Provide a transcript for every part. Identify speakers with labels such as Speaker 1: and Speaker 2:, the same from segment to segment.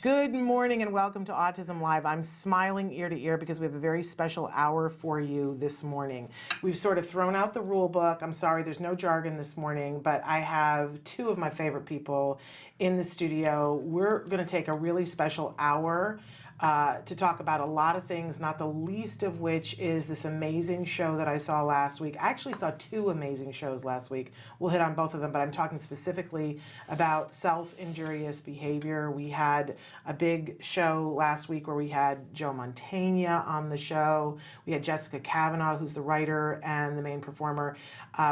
Speaker 1: Good morning and welcome to Autism Live. I'm smiling ear to ear because we have a very special hour for you this morning. We've sort of thrown out the rule book. I'm sorry, there's no jargon this morning, but I have two of my favorite people in the studio. We're going to take a really special hour to talk about a lot of things, not the least of which is this amazing show that I saw last week. I actually saw two amazing shows last week. We'll hit on both of them, but I'm talking specifically about self-injurious behavior. We had a big show last week where we had Joe Mantegna on the show. We had Jessica Kavanaugh, who's the writer and the main performer.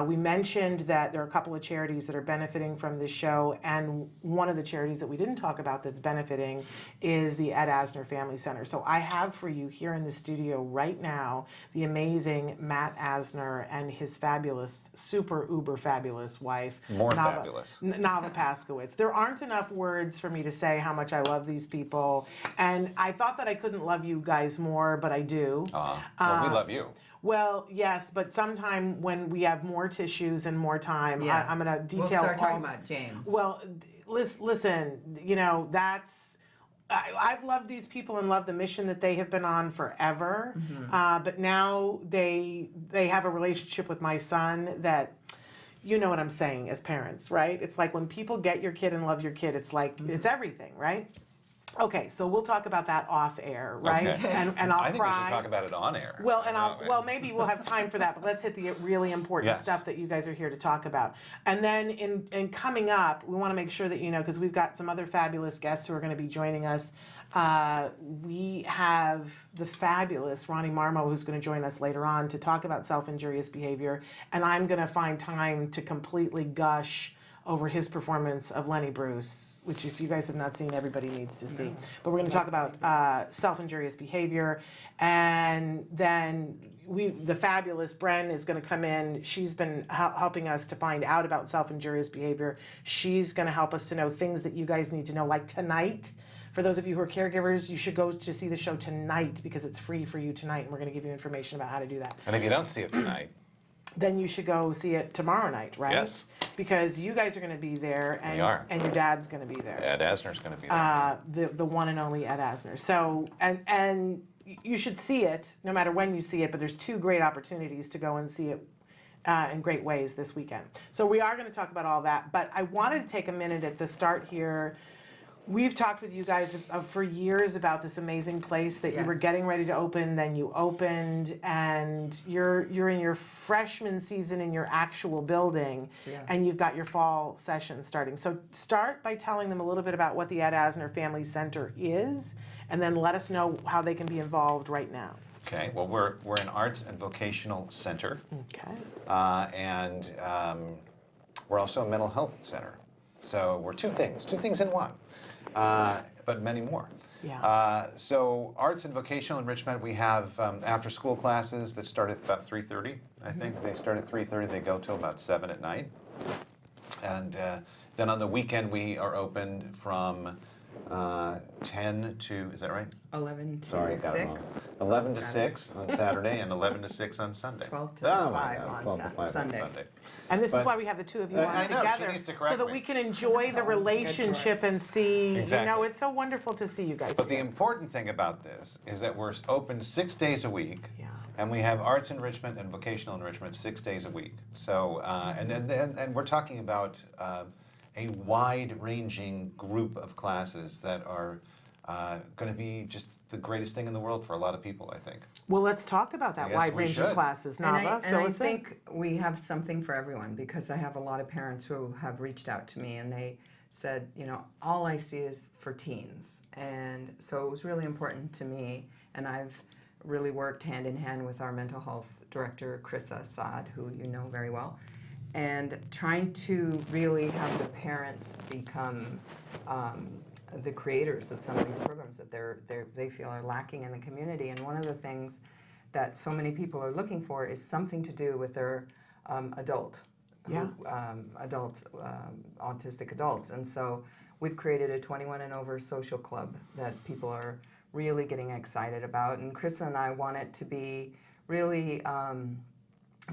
Speaker 1: We mentioned that there are a couple of charities that are benefiting from this show, and one of the charities that we didn't talk about that's benefiting is the Ed Asner Family Center. So I have for you here in the studio right now the amazing Matt Asner and his fabulous, super uber fabulous wife,
Speaker 2: fabulous,
Speaker 1: Navah Asner. There aren't enough words for me to say how much I love these people, and I thought that I couldn't love you guys more, but I do.
Speaker 2: Well, we love you.
Speaker 1: Well, yes, but sometime when we have more tissues and more time, I'm going to detail.
Speaker 3: We'll start talking about James.
Speaker 1: Well, listen, you know, I've loved these people and loved the mission that they have been on forever. Mm-hmm. But now they have a relationship with my son that, you know what I'm saying, as parents, right? It's like when people get your kid and love your kid, it's like, it's everything, right? Okay, so we'll talk about that off air, right?
Speaker 2: Okay.
Speaker 1: And I'll
Speaker 2: I think
Speaker 1: cry.
Speaker 2: we should talk about it on air.
Speaker 1: Well, maybe we'll have time for that, but let's hit the really important stuff that you guys are here to talk about. And then in coming up, we want to make sure that you know, because we've got some other fabulous guests who are going to be joining us. We have the fabulous Ronnie Marmo, who's going to join us later on to talk about self-injurious behavior, and I'm going to find time to completely gush over his performance of Lenny Bruce, which if you guys have not seen, everybody needs to see. But we're going to talk about self-injurious behavior, and then the fabulous Bren is going to come in. She's been helping us to find out about self-injurious behavior. She's going to help us to know things that you guys need to know, like tonight. For those of you who are caregivers, you should go to see the show tonight because it's free for you tonight, and we're going to give you information about how to do that.
Speaker 2: And if you don't see it tonight,
Speaker 1: then you should go see it tomorrow night, right?
Speaker 2: Yes.
Speaker 1: Because you guys are going to be there, and
Speaker 2: We are.
Speaker 1: And your dad's going to be there.
Speaker 2: Ed Asner's going to be there.
Speaker 1: The one and only Ed Asner. So and you should see it no matter when you see it. But there's two great opportunities to go and see it in great ways this weekend. So we are going to talk about all that. But I wanted to take a minute at the start here. We've talked with you guys for years about this amazing place that you were getting ready to open, then you opened, and you're in your freshman season in your actual building, and you've got your fall session starting. So start by telling them a little bit about what the Ed Asner Family Center is, and then let us know how they can be involved right now.
Speaker 2: Okay, well, we're an arts and vocational center.
Speaker 1: Okay.
Speaker 2: And we're also a mental health center. So we're two things in one, but many more.
Speaker 1: Yeah.
Speaker 2: So arts and vocational enrichment, we have after-school classes that start at about 3:30. I think they start at 3:30. They go till about 7 at night. And then on the weekend, we are open from 10 to, is that right?
Speaker 3: 11 to
Speaker 2: Sorry, I got it
Speaker 3: 6.
Speaker 2: wrong. 11 to 6 on Saturday and 11 to 6 on Sunday.
Speaker 3: 12 to 5
Speaker 2: God, 12 to 5
Speaker 3: Sunday.
Speaker 2: on Sunday.
Speaker 1: And this is
Speaker 2: But-
Speaker 1: why we have the two of you
Speaker 2: I
Speaker 1: on
Speaker 2: know, she
Speaker 1: together,
Speaker 2: needs to
Speaker 1: so
Speaker 2: correct
Speaker 1: that
Speaker 2: me.
Speaker 1: we can enjoy the relationship and see,
Speaker 2: Exactly.
Speaker 1: you know, it's so wonderful to see you guys.
Speaker 2: But the
Speaker 1: together.
Speaker 2: important thing about this is that we're open 6 days a week, and we have arts enrichment and vocational enrichment 6 days a week. So, and we're talking about a wide-ranging group of classes that are going to be just the greatest thing in the world for a lot of people, I think.
Speaker 1: Well, let's talk about that
Speaker 2: Yes,
Speaker 1: wide
Speaker 2: we
Speaker 1: range of
Speaker 2: should.
Speaker 1: classes.
Speaker 3: And
Speaker 1: Navah,
Speaker 3: I
Speaker 1: fill us in.
Speaker 3: think we have something for everyone, because I have a lot of parents who have reached out to me and they said, you know, all I see is for teens. And so it was really important to me, and I've really worked hand in hand with our mental health director, Krissa Saad, who you know very well, and trying to really have the parents become the creators of some of these programs that they feel are lacking in the community. And one of the things that so many people are looking for is something to do with their autistic adults. And so we've created a 21 and over social club that people are really getting excited about. And Krissa and I want it to be really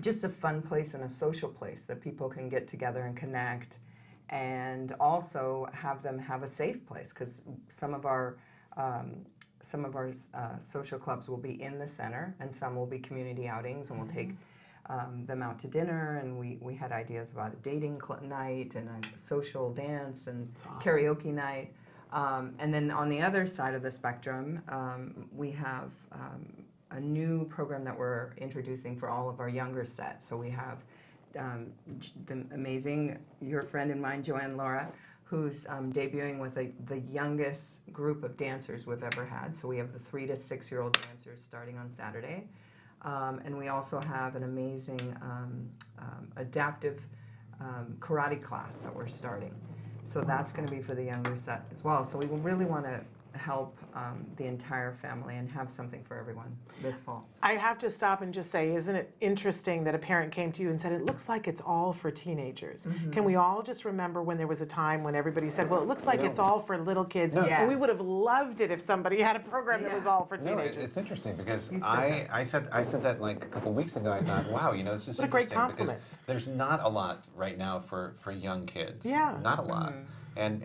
Speaker 3: just a fun place and a social place that people can get together and connect and also have them have a safe place, because some of our social clubs will be in the center, and some will be community outings, and we'll take them out to dinner, and we had ideas about a dating night and a social dance and karaoke night. And then on the other side of the spectrum, we have a new program that we're introducing for all of our younger sets. So we have the amazing, your friend and mine, Joanne Laura, who's debuting with the youngest group of dancers we've ever had. So we have the 3 to 6-year-old dancers starting on Saturday. And we also have an amazing adaptive karate class that we're starting. So that's going to be for the younger set as well. So we really want to help the entire family and have something for everyone this fall.
Speaker 1: I have to stop and just say, isn't it interesting that a parent came to you and said, it looks like it's all for teenagers? Can we all just remember when there was a time when everybody said, well, it looks like it's all for little kids?
Speaker 2: No.
Speaker 1: And we would have loved it if somebody had a program that was all for
Speaker 2: No,
Speaker 1: teenagers.
Speaker 2: it's interesting because
Speaker 3: You said
Speaker 2: I said that like a couple weeks ago. I thought, wow, this is
Speaker 1: What a great
Speaker 2: interesting because
Speaker 1: compliment.
Speaker 2: there's not a lot right now for young kids.
Speaker 1: Yeah.
Speaker 2: Not a lot. And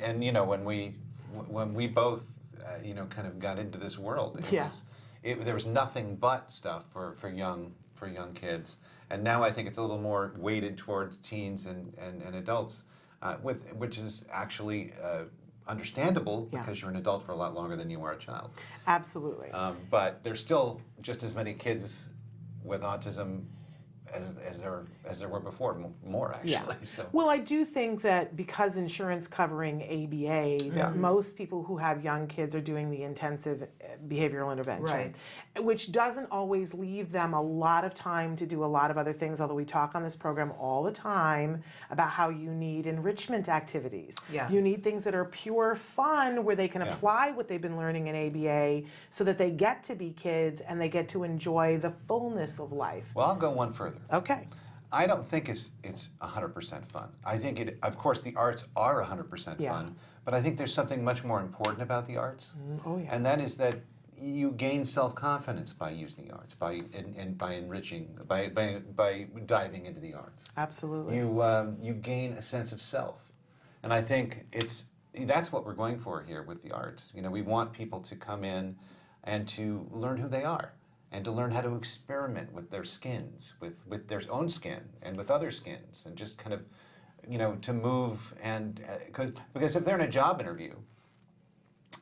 Speaker 2: when we both kind of got into this world, there was nothing but stuff for young kids. And now I think it's a little more weighted towards teens and adults, which is actually understandable because you're an adult for a lot longer than you are a child.
Speaker 1: Absolutely.
Speaker 2: But there's still just as many kids with autism as there were before, more actually.
Speaker 1: Yeah.
Speaker 2: So.
Speaker 1: Well, I do think that because insurance covering ABA, that most people who have young kids are doing the intensive behavioral intervention,
Speaker 3: Right.
Speaker 1: which doesn't always leave them a lot of time to do a lot of other things, although we talk on this program all the time about how you need enrichment activities.
Speaker 3: Yeah.
Speaker 1: You need things that are pure fun where they can apply what they've been learning in ABA so that they get to be kids and they get to enjoy the fullness of life.
Speaker 2: Well, I'll go one further.
Speaker 1: Okay.
Speaker 2: I don't think it's 100% fun. I think of course, the arts are 100% fun, but I think there's something much more important about the arts, and that is that you gain self-confidence by using the arts, by enriching, by diving into the arts.
Speaker 1: Absolutely.
Speaker 2: You gain a sense of self, and I think that's what we're going for here with the arts. We want people to come in and to learn who they are, and to learn how to experiment with their skins, with their own skin and with other skins, and just kind of, to move and because if they're in a job interview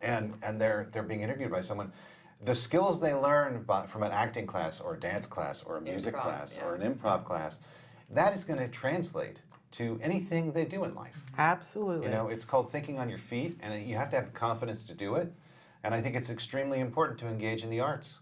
Speaker 2: and they're being interviewed by someone, the skills they learn from an acting class or a dance class or a music class or an improv class, that is going to translate to anything they do in life.
Speaker 1: Absolutely.
Speaker 2: It's called thinking on your feet, and you have to have confidence to do it. And I think it's extremely important to engage in the arts.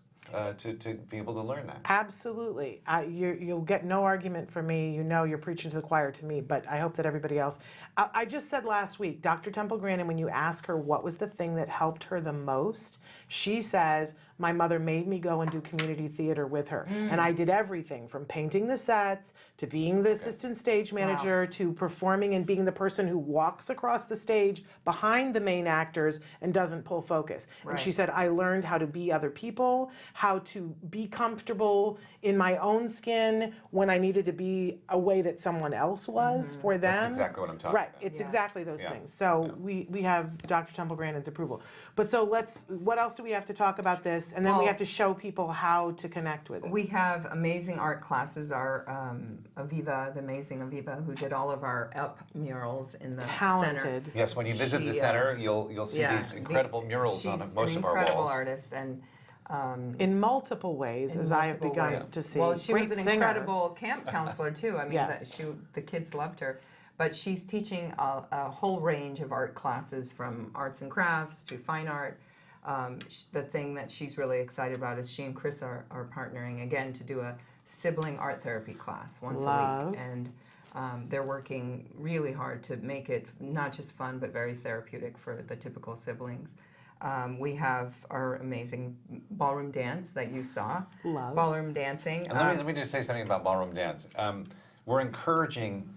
Speaker 2: To be able to learn that.
Speaker 1: Absolutely. You'll get no argument from me. You're preaching to the choir to me, but I hope that everybody else. I just said last week, Dr. Temple Grandin, when you ask her what was the thing that helped her the most, she says, my mother made me go and do community theater with her. And I did everything from painting the sets to being the assistant stage manager to performing and being the person who walks across the stage behind the main actors and doesn't pull focus. And she said, I learned how to be other people, how to be comfortable in my own skin when I needed to be a way that someone else was for them.
Speaker 2: That's exactly what I'm talking about.
Speaker 1: Right, it's exactly those things. So we have Dr. Temple Grandin's approval. But so what else do we have to talk about this? And then we have to show people how to connect with it.
Speaker 3: We have amazing art classes. Our Aviva, the amazing Aviva, who did all of our up murals in the center.
Speaker 1: Talented.
Speaker 2: Yes, when you visit the center, you'll see these incredible murals on most of our walls.
Speaker 3: She's an incredible artist, and
Speaker 1: in multiple ways, as I have begun to see.
Speaker 3: Well, she
Speaker 1: Great
Speaker 3: was an
Speaker 1: singer.
Speaker 3: incredible camp counselor too. I mean,
Speaker 1: Yes.
Speaker 3: the kids loved her. But she's teaching a whole range of art classes, from arts and crafts to fine art. The thing that she's really excited about is she and Chris are partnering again to do a sibling art therapy class once a week. And they're working really hard to make it not just fun, but very therapeutic for the typical siblings. We have our amazing ballroom dance that you saw.
Speaker 1: Love.
Speaker 3: Ballroom dancing.
Speaker 2: And let me just say something about ballroom dance. We're encouraging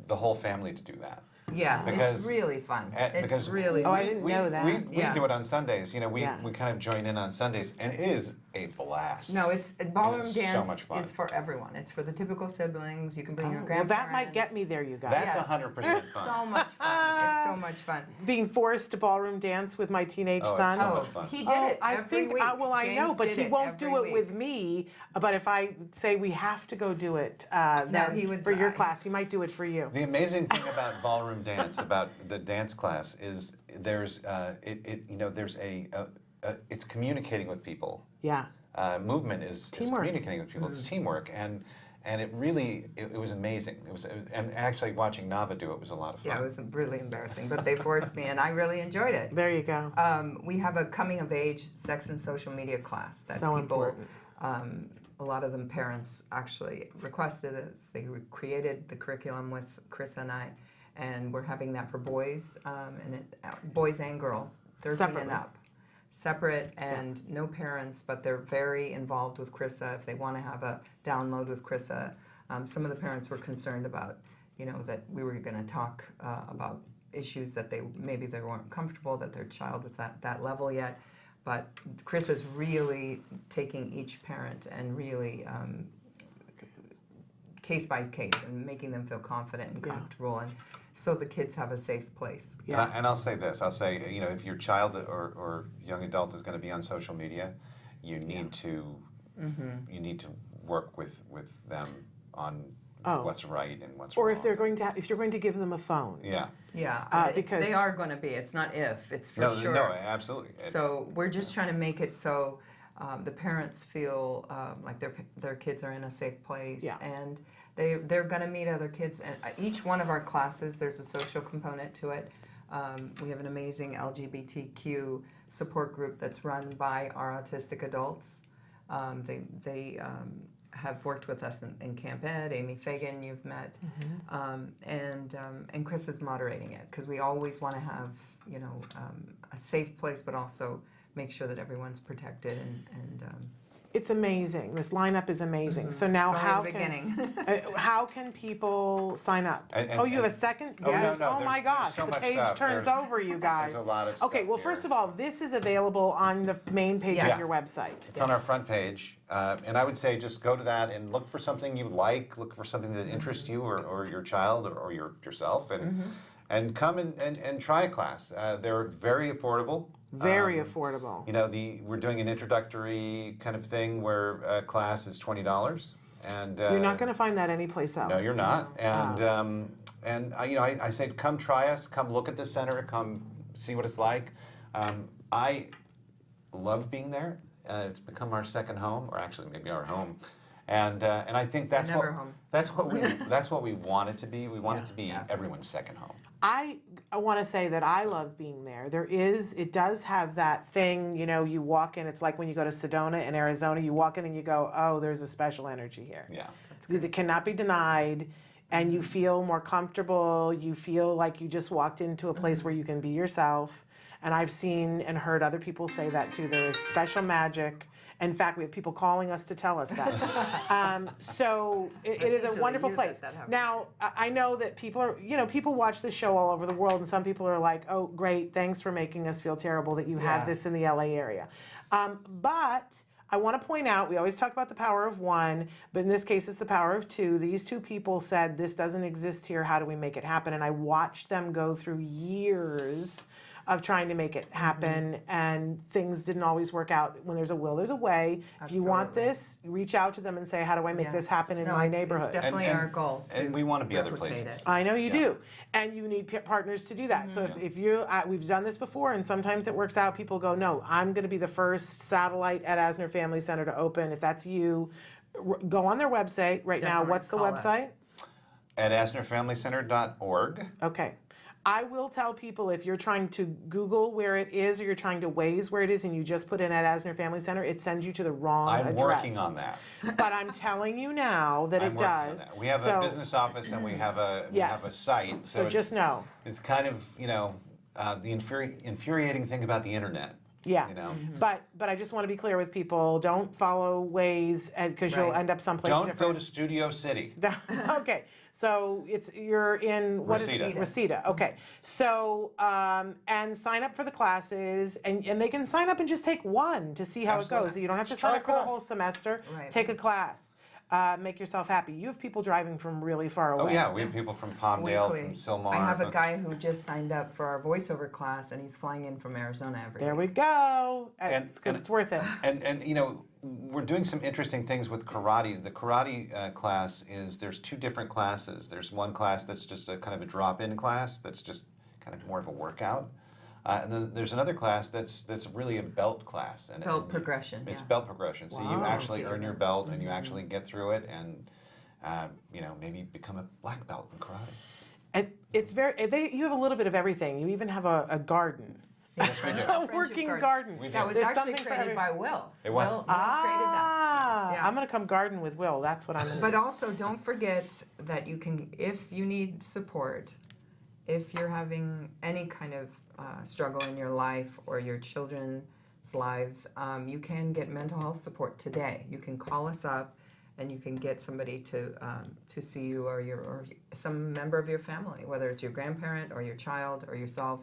Speaker 2: the whole family to do that.
Speaker 3: Yeah,
Speaker 2: Because-
Speaker 3: it's really fun. It's
Speaker 2: because
Speaker 3: really
Speaker 1: Oh, I
Speaker 3: fun.
Speaker 1: didn't know that.
Speaker 2: We do it on Sundays. We
Speaker 1: Yeah.
Speaker 2: kind of join in on Sundays, and it is a blast.
Speaker 3: No, it's ballroom
Speaker 2: It's so
Speaker 3: dance
Speaker 2: much fun.
Speaker 3: is for everyone. It's for the typical siblings. You can bring your
Speaker 1: Well,
Speaker 3: grandparents.
Speaker 1: that might get me there, you guys.
Speaker 2: That's
Speaker 3: Yes.
Speaker 2: 100%
Speaker 3: It's
Speaker 2: fun.
Speaker 3: so much fun. It's so much fun.
Speaker 1: Being forced to ballroom dance with my teenage
Speaker 2: Oh, it's
Speaker 1: son.
Speaker 2: so much fun.
Speaker 3: He did
Speaker 1: Oh,
Speaker 3: it
Speaker 1: I
Speaker 3: every
Speaker 1: think,
Speaker 3: week.
Speaker 1: well, I know,
Speaker 3: James
Speaker 1: but
Speaker 3: did
Speaker 1: he
Speaker 3: it
Speaker 1: won't do
Speaker 3: every
Speaker 1: it
Speaker 3: week.
Speaker 1: with me. But if I say we have to go do it, then
Speaker 3: he would-
Speaker 1: for your class, he might do it for you.
Speaker 2: The amazing thing about ballroom dance, about the dance class, is there's it's communicating with people.
Speaker 1: Yeah.
Speaker 2: Movement is
Speaker 1: Teamwork.
Speaker 2: communicating with people. It's teamwork, and it really it was amazing. And actually watching Navah do it was a lot of fun.
Speaker 3: Yeah, it was really embarrassing, but they forced me, and I really enjoyed it.
Speaker 1: There you go.
Speaker 3: We have a coming of age sex and social media class that
Speaker 1: So
Speaker 3: people,
Speaker 1: important.
Speaker 3: a lot of them parents actually requested it. They created the curriculum with Chris and I, and we're having that for boys, boys and girls, 13
Speaker 1: Separately.
Speaker 3: and up. Separate and no parents, but they're very involved with Chrissa if they want to have a download with Chrissa. Some of the parents were concerned about, that we were going to talk about issues that maybe they weren't comfortable that their child was at that level yet. But Chrissa's really taking each parent and really case by case and making them feel confident and
Speaker 1: Yeah.
Speaker 3: comfortable, and so the kids have a safe place.
Speaker 1: Yeah.
Speaker 2: And I'll say this. I'll say, if your child or young adult is going to be on social media, you need to work with them on
Speaker 1: Oh.
Speaker 2: what's right and what's
Speaker 1: Or
Speaker 2: wrong.
Speaker 1: if you're going to give them a phone.
Speaker 2: Yeah.
Speaker 3: Yeah,
Speaker 1: because-
Speaker 3: they are going to be. It's not if, it's for
Speaker 2: No,
Speaker 3: sure.
Speaker 2: no, absolutely.
Speaker 3: So we're just trying to make it so the parents feel like their kids are in a safe place,
Speaker 1: Yeah.
Speaker 3: and they're going to meet other kids. And each one of our classes, there's a social component to it. We have an amazing LGBTQ support group that's run by our autistic adults. They have worked with us in Camp Ed. Amy Fagan, you've met, and Chris is moderating it because we always want to have a safe place, but also make sure that everyone's protected and
Speaker 1: It's amazing. This lineup is amazing. So now
Speaker 3: it's only the beginning.
Speaker 1: how can people sign up?
Speaker 2: And-
Speaker 1: Oh, you have a
Speaker 2: and-
Speaker 1: second?
Speaker 2: Oh,
Speaker 3: Yes.
Speaker 2: no,
Speaker 1: Oh my
Speaker 2: there's
Speaker 1: gosh,
Speaker 2: so
Speaker 1: the
Speaker 2: much
Speaker 1: page
Speaker 2: stuff.
Speaker 1: turns
Speaker 2: There's-
Speaker 1: over, you guys.
Speaker 2: There's a lot of
Speaker 1: Okay,
Speaker 2: stuff
Speaker 1: well,
Speaker 2: here.
Speaker 1: first of all, this is available on the main page
Speaker 3: Yes.
Speaker 1: of your website.
Speaker 2: It's on our front page, and I would say just go to that and look for something you like, look for something that interests you or your child or yourself, and come and try a class. They're very affordable.
Speaker 1: Very affordable.
Speaker 2: We're doing an introductory kind of thing where a class is $20, and
Speaker 1: You're not going to find that anyplace else.
Speaker 2: No, you're not. And I say, come try us, come look at the center, come see what it's like. I love being there. It's become our second home, or actually maybe our home. And I think that's
Speaker 3: Never home.
Speaker 2: that's what we want it to be. We want it to be everyone's second home.
Speaker 1: I want to say that I love being there. It does have that thing, you walk in, it's like when you go to Sedona in Arizona, you walk in and you go, oh, there's a special energy here.
Speaker 2: Yeah.
Speaker 1: That cannot be denied, and you feel more comfortable, you feel like you just walked into a place where you can be yourself. And I've seen and heard other people say that too. There is special magic. In fact, we have people calling us to tell us that. So it is a
Speaker 3: usually
Speaker 1: wonderful
Speaker 3: you
Speaker 1: place.
Speaker 3: that happens.
Speaker 1: Now, I know that people are, people watch this show all over the world, and some people are like, oh, great, thanks for making us feel terrible that you had this in the LA area. But I want to point out, we always talk about the power of one, but in this case, it's the power of two. These two people said, this doesn't exist here, how do we make it happen? And I watched them go through years of trying to make it happen, and things didn't always work out. When there's a will, there's a way. If you want
Speaker 3: Absolutely.
Speaker 1: this, reach out to them and say, how do I make
Speaker 3: Yeah.
Speaker 1: this happen in
Speaker 3: No,
Speaker 1: my
Speaker 3: it's
Speaker 1: neighborhood?
Speaker 3: definitely
Speaker 2: And-
Speaker 3: our goal to
Speaker 2: and we want to be other
Speaker 3: replicate
Speaker 2: places.
Speaker 3: it.
Speaker 1: I know you
Speaker 2: Yeah.
Speaker 1: do, and you need partners to do that. So if you, we've done this before, and sometimes it works out. People go, no, I'm going to be the first satellite Ed Asner Family Center to open. If that's you, go on their website right now.
Speaker 3: Definitely
Speaker 1: What's the
Speaker 3: call us.
Speaker 1: website?
Speaker 2: At asnerfamilycenter.org.
Speaker 1: Okay. I will tell people, if you're trying to Google where it is, or you're trying to Waze where it is, and you just put in Ed Asner Family Center, it sends you to the wrong
Speaker 2: I'm
Speaker 1: address.
Speaker 2: working on that.
Speaker 1: But I'm telling you now that
Speaker 2: I'm
Speaker 1: it
Speaker 2: working on
Speaker 1: does.
Speaker 2: that. We have
Speaker 1: So-
Speaker 2: a business office and we have a
Speaker 1: Yes.
Speaker 2: site.
Speaker 1: So
Speaker 2: it's,
Speaker 1: just know.
Speaker 2: It's kind of the infuriating thing about the internet
Speaker 1: Yeah.
Speaker 2: You know?
Speaker 1: But I just want to be clear with people, don't follow ways because you'll
Speaker 3: Right.
Speaker 1: end up someplace
Speaker 2: Don't
Speaker 1: different.
Speaker 2: go to Studio City.
Speaker 1: Okay, so you're in, what is
Speaker 2: Reseda.
Speaker 1: Reseda, okay. So, and sign up for the classes, and they can sign up and just take one to see how it
Speaker 2: Absolutely.
Speaker 1: goes. You don't have to
Speaker 2: Just
Speaker 1: sign
Speaker 2: try
Speaker 1: up
Speaker 2: a
Speaker 1: for the
Speaker 2: class.
Speaker 1: whole semester.
Speaker 3: Right.
Speaker 1: Take a class. Make yourself happy. You have people driving from really far away.
Speaker 2: Oh yeah, we have people from Palmdale,
Speaker 3: Weekly.
Speaker 2: from Sylmar.
Speaker 3: I have a guy who just signed up for our voiceover class, and he's flying in from Arizona every
Speaker 1: There
Speaker 3: week.
Speaker 1: we go.
Speaker 2: And-
Speaker 1: Because
Speaker 2: and-
Speaker 1: it's worth it.
Speaker 2: And you know, we're doing some interesting things with karate. The karate class there's two different classes. There's one class that's just a kind of a drop-in class that's just kind of more of a workout. And then there's another class that's really a belt class. And
Speaker 3: Belt progression,
Speaker 2: It's
Speaker 3: yeah.
Speaker 2: belt progression. So you
Speaker 1: Wow.
Speaker 2: actually earn your belt and you actually get through it and you know, maybe become a black belt in karate.
Speaker 1: And it's you have a little bit of everything. You even have a garden.
Speaker 2: Yes, we do.
Speaker 1: A
Speaker 3: Friendship
Speaker 1: working
Speaker 3: garden.
Speaker 1: garden.
Speaker 2: We do.
Speaker 3: That was
Speaker 1: There's
Speaker 3: actually
Speaker 1: something for
Speaker 3: created
Speaker 1: every-
Speaker 3: by Will.
Speaker 2: It was.
Speaker 3: Will created that. Yeah.
Speaker 1: I'm going to come garden with Will. That's what I'm going to
Speaker 3: But
Speaker 1: do.
Speaker 3: also, don't forget that you can, if you need support, if you're having any kind of struggle in your life or your children's lives, you can get mental health support today. You can call us up, and you can get somebody to see you or some member of your family, whether it's your grandparent or your child or yourself.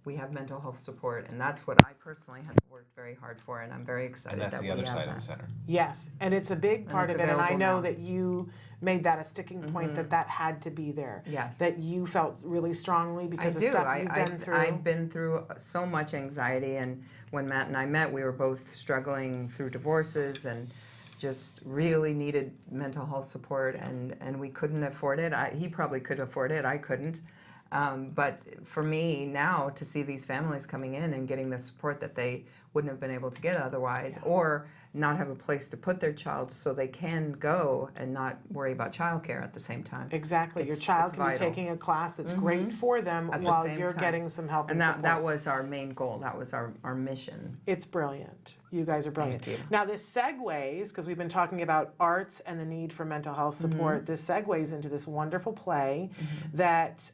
Speaker 3: We have mental health support, and that's what I personally have worked very hard for, and I'm very excited
Speaker 2: And that's
Speaker 3: that
Speaker 2: the
Speaker 3: we
Speaker 2: other
Speaker 3: have
Speaker 2: side
Speaker 3: that.
Speaker 2: of the center.
Speaker 1: Yes, and it's a big part
Speaker 3: it's
Speaker 1: of it, and I
Speaker 3: available
Speaker 1: know
Speaker 3: now.
Speaker 1: that you made that a sticking point that had to be there.
Speaker 3: Yes.
Speaker 1: That you felt really strongly
Speaker 3: I
Speaker 1: because of
Speaker 3: do.
Speaker 1: stuff you've been through.
Speaker 3: I've been through so much anxiety, and when Matt and I met, we were both struggling through divorces and just really needed mental health support, and we couldn't afford it. He probably could afford it. I couldn't. But for me now to see these families coming in and getting the support that they wouldn't have been able to get otherwise, or not have a place to put their child so they can go and not worry about childcare at the same time.
Speaker 1: Exactly. Your
Speaker 3: It's
Speaker 1: child can be
Speaker 3: vital.
Speaker 1: taking a class that's great for them
Speaker 3: At the
Speaker 1: while
Speaker 3: same
Speaker 1: you're
Speaker 3: time.
Speaker 1: getting some help and
Speaker 3: And
Speaker 1: support.
Speaker 3: that was our main goal. That was our mission.
Speaker 1: It's brilliant. You guys are brilliant.
Speaker 3: Thank you.
Speaker 1: Now this segues, because we've been talking about arts and the need for mental health support, this segues into this wonderful play that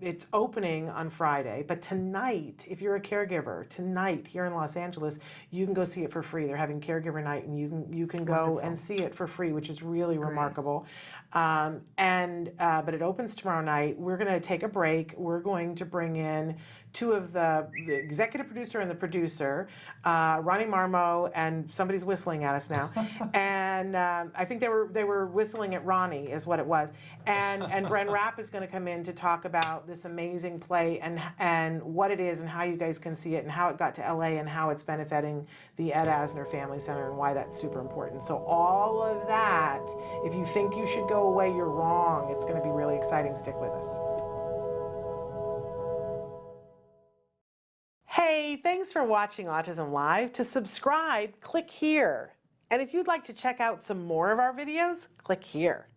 Speaker 1: it's opening on Friday. But tonight, if you're a caregiver, tonight here in Los Angeles, you can go see it for free. They're having caregiver night, and you can go and see it for free, which is really remarkable. But it opens tomorrow night. We're going to take a break. We're going to bring in two of the executive producer and the producer, Ronnie Marmo, and somebody's whistling at us now. And I think they were whistling at Ronnie is what it was. And Bren Rapp is going to come in to talk about this amazing play and what it is and how you guys can see it and how it got to LA and how it's benefiting the Ed Asner Family Center and why that's super important. So all of that, if you think you should go away, you're wrong. It's going to be really exciting. Stick with us. Hey, thanks for watching Autism Live. To subscribe, click here. And if you'd like to check out some more of our videos, click here.